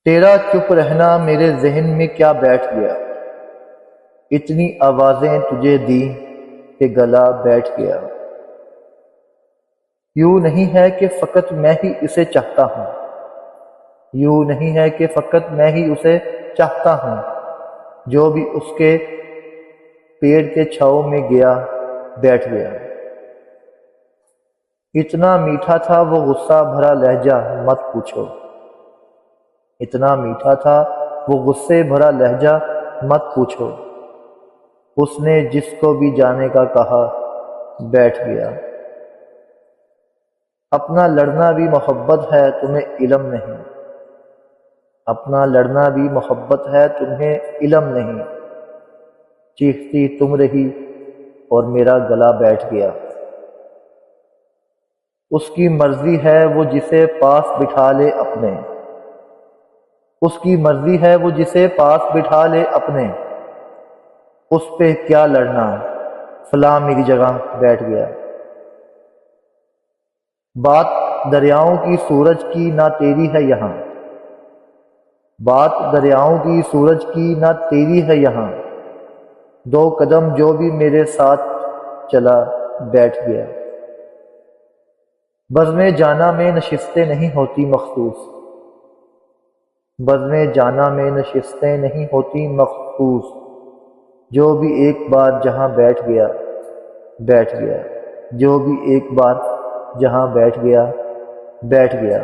تیرا چپ رہنا میرے ذہن میں کیا بیٹھ گیا، اتنی آوازیں تجھے دی کہ گلا بیٹھ گیا۔ یوں نہیں ہے کہ فقط میں ہی اسے چاہتا ہوں، یوں نہیں ہے کہ فقط میں ہی اسے چاہتا ہوں، جو بھی اس کے پیڑ کے چھاؤں میں گیا بیٹھ گیا۔ اتنا میٹھا تھا وہ غصہ بھرا لہجہ مت پوچھو، اتنا میٹھا تھا وہ غصے بھرا لہجہ مت پوچھو، اس نے جس کو بھی جانے کا کہا بیٹھ گیا۔ اپنا لڑنا بھی محبت ہے تمہیں علم نہیں، اپنا لڑنا بھی محبت ہے تمہیں علم نہیں، چیختی تم رہی اور میرا گلا بیٹھ گیا۔ اس کی مرضی ہے وہ جسے پاس بٹھا لے اپنے، اس کی مرضی ہے وہ جسے پاس بٹھا لے اپنے، اس پہ کیا لڑنا، فلاں میری جگہ بیٹھ گیا۔ بات دریاؤں کی سورج کی نہ تیری ہے یہاں، بات دریاؤں کی سورج کی نہ تیری ہے یہاں، دو قدم جو بھی میرے ساتھ چلا بیٹھ گیا۔ بزم جانا میں نشستیں نہیں ہوتی مخصوص، بزم جانا میں نشستیں نہیں ہوتی مخصوص، جو بھی ایک بار جہاں بیٹھ گیا بیٹھ گیا، جو بھی ایک بار جہاں بیٹھ گیا بیٹھ گیا۔